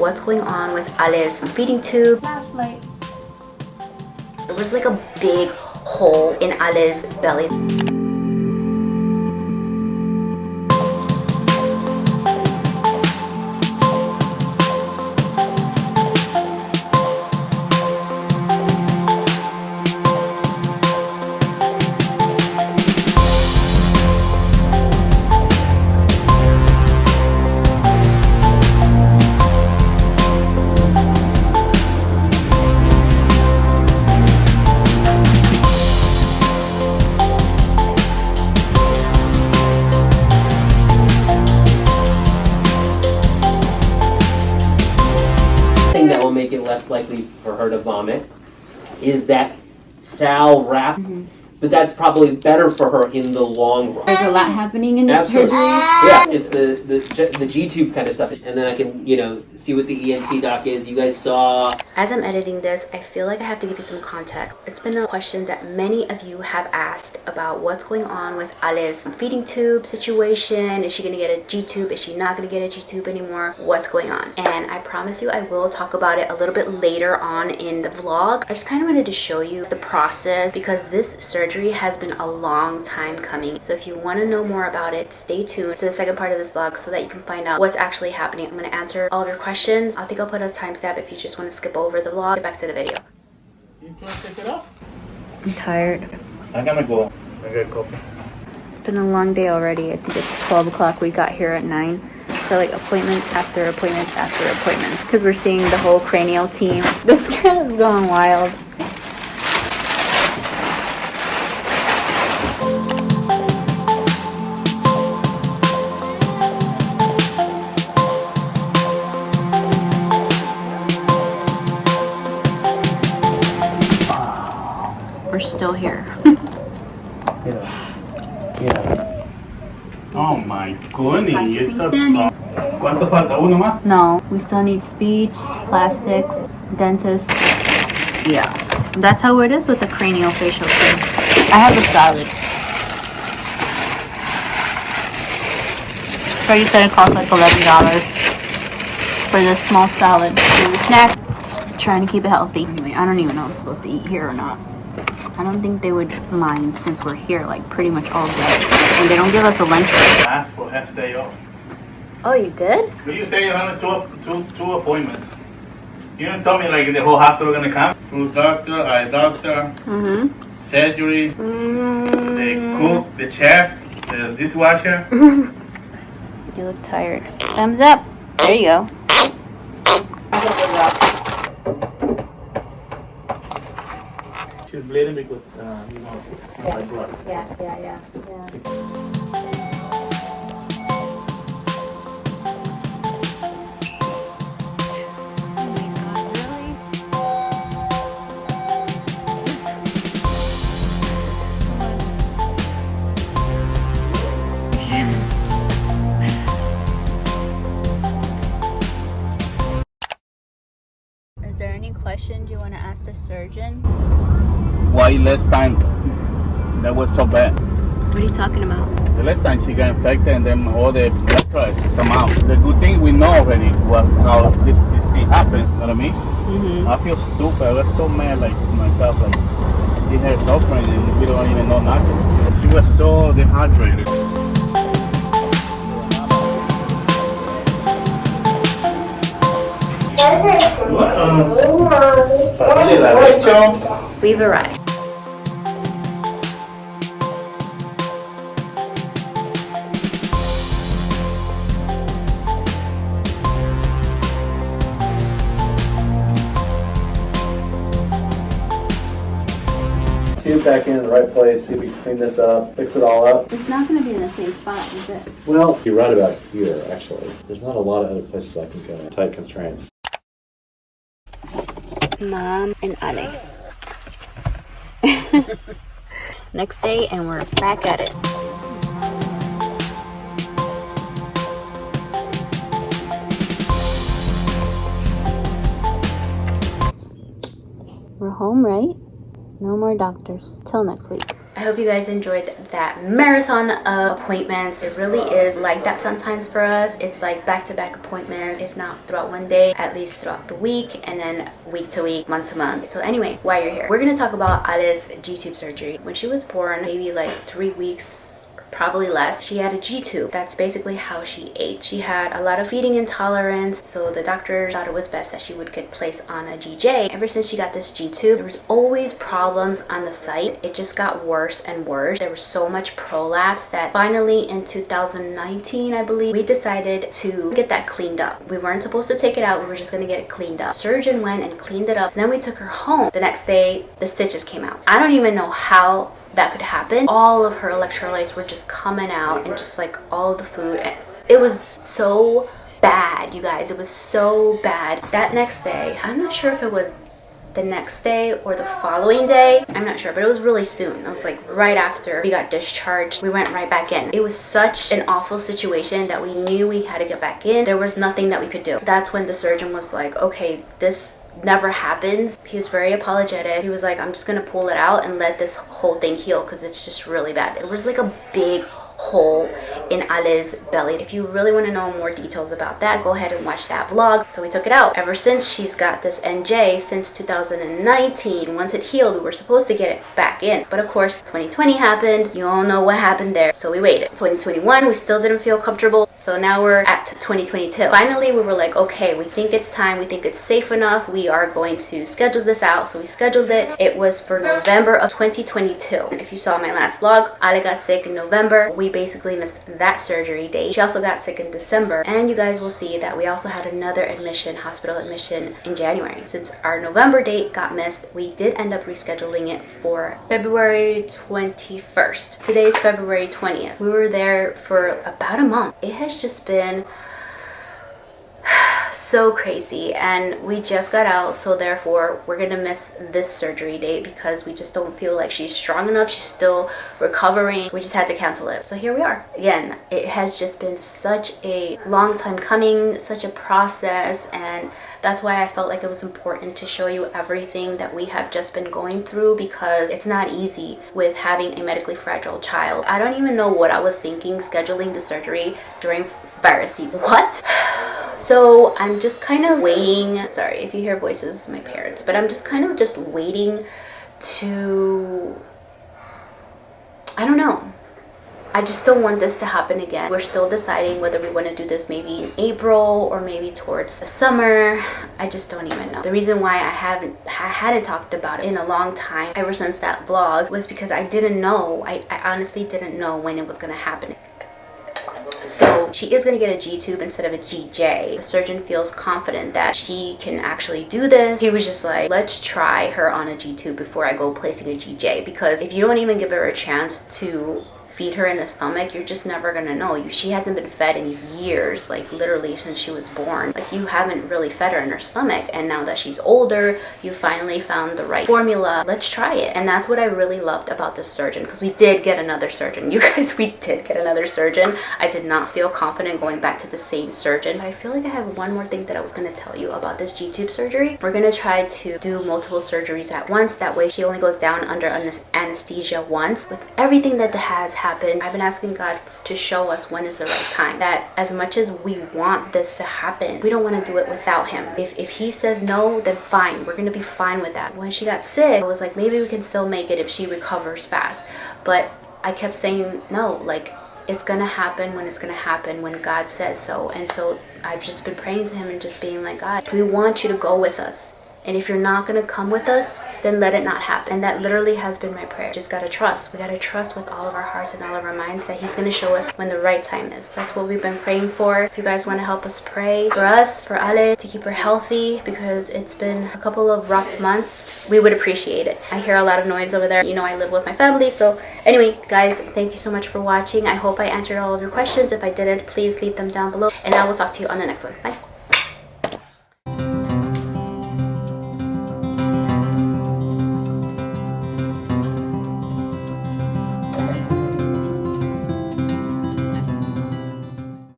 what's going on with Ali's feeding tube. Flashlight. There was like a big hole in Ali's belly. That will make it less likely for her to vomit is that towel wrap, but that's probably better for her in the long run. There's a lot happening in this surgery. Yeah, it's the Gtube kind of stuff, and then I can see what the ENT doc is. You guys saw. As I'm editing this, I feel like I have to give you some context. It's been a question that many of you have asked about what's going on with Ali's feeding tube situation. Is she gonna get a Gtube? Is she not gonna get a Gtube anymore? What's going on? And I promise you I will talk about it a little bit later on in the vlog. I just kind of wanted to show you the process because this surgery has been a long time coming. So if you want to know more about it, stay tuned to the second part of this vlog so that you can find out what's actually happening. I'm going to answer all of your questions. I think I'll put a timestamp if you just want to skip over the vlog. Get back to the video. You want to take it off? I'm tired. I'm gonna go. I got coffee. It's been a long day already. I think it's 12 o'clock. We got here at 9. So like appointments after appointments after appointments because we're seeing the whole cranial team. This girl is going wild. We're still here. Yeah. Oh my goodness. Practicing standing. ¿Cuánto falta? ¿Uno más? No, we still need speech, plastics, dentist. Yeah, that's how it is with the cranial facial too. I have a salad. Freddie said it costs like $11 for this small salad. And a snack. Trying to keep it healthy. Anyway, I don't even know if I'm supposed to eat here or not. I don't think they would mind since we're here like pretty much all day. And they don't give us a lunch break. Ask for half day off. Oh, you did? But you say you have two appointments. You didn't tell me like the whole hospital gonna come. Food doctor, eye doctor, surgery, the cook, the chef, the dishwasher. You look tired. Thumbs up. There you go. She's bleeding because it's my blood. Yeah. Is there any questions you want to ask the surgeon? Why last time that was so bad? What are you talking about? The last time she got infected and then all the blood products come out. The good thing we know already how this thing happened. You know what I mean? I feel stupid. I was so mad like myself. Like I see her suffering and we don't even know nothing. She was so dehydrated. We've arrived. Tube back in the right place, see if we can clean this up, fix it all up. It's not going to be in the same spot, is it? Well, you're right about here, actually. There's not a lot of other places I can go. Tight constraints. Mom and Ali. Next day, and we're back at it. We're home, right? No more doctors. Till next week. I hope you guys enjoyed that marathon of appointments. It really is like that sometimes for us. It's like back-to-back appointments, if not throughout one day, at least throughout the week, and then week to week, month to month. So anyway, while you're here, we're gonna talk about Ale's G-tube surgery. When she was born, maybe like 3 weeks, probably less, she had a G-tube. That's basically how she ate. She had a lot of feeding intolerance, so the doctors thought it was best that she would get placed on a GJ. Ever since she got this G-tube, there was always problems on the site. It just got worse and worse. There was so much prolapse that finally in 2019, I believe, we decided to get that cleaned up. We weren't supposed to take it out, we were just gonna get it cleaned up. Surgeon went and cleaned it up. So then we took her home. The next day, the stitches came out. I don't even know how that could happen. All of her electrolytes were just coming out, and just like all the food. It was so bad, you guys. It was so bad. That next day, I'm not sure if it was the next day or the following day, I'm not sure, but it was really soon. It was like right after we got discharged, we went right back in. It was such an awful situation that we knew we had to get back in. There was nothing that we could do. That's when the surgeon was like, okay, this never happens. He was very apologetic. He was like, I'm just gonna pull it out and let this whole thing heal because it's just really bad. It was like a big hole in Ale's belly. If you really want to know more details about that, go ahead and watch that vlog. So we took it out. Ever since she's got this NJ since 2019, once it healed, we were supposed to get it back in. But of course, 2020 happened. You all know what happened there. So we waited. 2021, we still didn't feel comfortable. So now we're at 2022. Finally, we were like, okay, we think it's time. We think it's safe enough. We are going to schedule this out. So we scheduled it. It was for November of 2022. If you saw my last vlog, Ale got sick in November. We basically missed that surgery date. She also got sick in December. And you guys will see that we also had another admission, hospital admission in January. Since our November date got missed, we did end up rescheduling it for February 21st. Today's February 20th. We were there for about a month. It has just been so crazy, and we just got out, so therefore we're gonna miss this surgery date because we just don't feel like she's strong enough. She's still recovering. We just had to cancel it. So here we are again. It has just been such a long time coming, such a process, and that's why I felt like it was important to show you everything that we have just been going through, because it's not easy with having a medically fragile child. I don't even know what I was thinking scheduling the surgery during virus season. What? So I'm just kind of waiting. Sorry if you hear voices, my parents, but I'm just kind of just waiting to, I don't know. I just don't want this to happen again. We're still deciding whether we want to do this maybe in April or maybe towards the summer. I just don't even know. The reason why I hadn't talked about it in a long time, ever since that vlog, was because I didn't know. I honestly didn't know when it was going to happen. So she is going to get a G-tube instead of a GJ. The surgeon feels confident that she can actually do this. He was just like, let's try her on a G-tube before I go placing a GJ, because if you don't even give her a chance to feed her in the stomach, you're just never gonna know. She hasn't been fed in years, like literally since she was born. Like, you haven't really fed her in her stomach, and now that she's older, you finally found the right formula. Let's try it. And that's what I really loved about this surgeon, because we did get another surgeon. You guys, we did get another surgeon. I did not feel confident going back to the same surgeon, but I feel like I have one more thing that I was gonna tell you about this G-tube surgery. We're gonna try to do multiple surgeries at once. That way she only goes down under anesthesia once. With everything that has happened, I've been asking God to show us when is the right time. That as much as we want this to happen, we don't want to do it without him. If he says no, then fine. We're gonna be fine with that. When she got sick, I was like, maybe we can still make it if she recovers fast. But I kept saying no, like, it's gonna happen when it's gonna happen, when God says so. And so I've just been praying to him and just being like, God, we want you to go with us. And if you're not gonna come with us, then let it not happen. And that literally has been my prayer. Just gotta trust. We gotta trust with all of our hearts and all of our minds that he's gonna show us when the right time is. That's what we've been praying for. If you guys wanna help us pray for us, for Ale, to keep her healthy, because it's been a couple of rough months, we would appreciate it. I hear a lot of noise over there. You know, I live with my family. So anyway, guys, thank you so much for watching. I hope I answered all of your questions. If I didn't, please leave them down below. And I will talk to you on the next one. Bye.